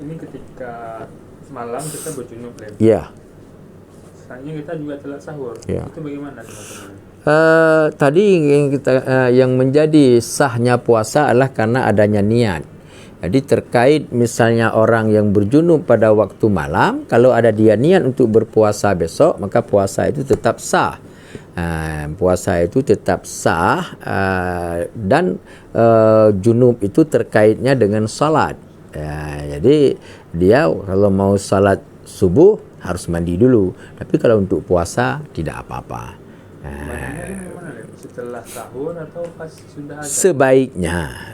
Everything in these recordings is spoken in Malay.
ini ketika semalam kita berjunub, Lem. Ya. Selanjutnya kita juga telat sahur. Ya. Itu bagaimana teman-teman? Tadi yang menjadi sahnya puasa adalah karena adanya niat. Jadi terkait misalnya orang yang berjunub pada waktu malam, kalau ada dia niat untuk berpuasa besok, maka puasa itu tetap sah. Puasa itu tetap sah, dan junub itu terkaitnya dengan salat. Jadi dia kalau mau salat subuh harus mandi dulu, tapi kalau untuk puasa tidak apa-apa. Setelah sahur atau pas sudah azan?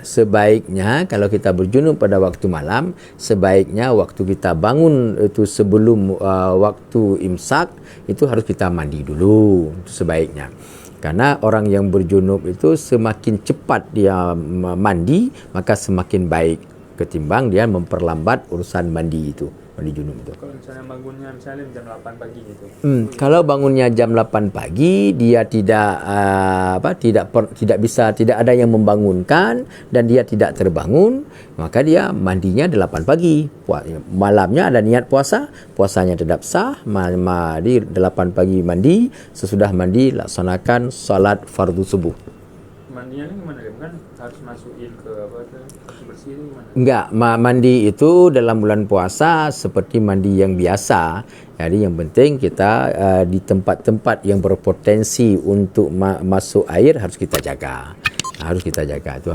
Sebaiknya kalau kita berjunub pada waktu malam, sebaiknya waktu kita bangun itu sebelum waktu imsak itu harus kita mandi dulu, itu sebaiknya. Karena orang yang berjunub itu semakin cepat dia mandi, maka semakin baik ketimbang dia memperlambat urusan mandi itu, mandi junub itu. Kalau misalnya bangunnya misalnya jam 8 pagi gitu. Kalau bangunnya jam 8 pagi, dia tidak ada yang membangunkan dan dia tidak terbangun, maka dia mandinya 8 pagi. Malamnya ada niat puasa, puasanya tetap sah, di 8 pagi mandi, sesudah mandi laksanakan salat fardu subuh. Mandinya gimana, Lem? Kan harus masukin ke harus bersihin gimana? Enggak, mandi itu dalam bulan puasa seperti mandi yang biasa. Jadi yang penting kita di tempat-tempat yang berpotensi untuk masuk air harus kita jaga. Harus kita jaga itu.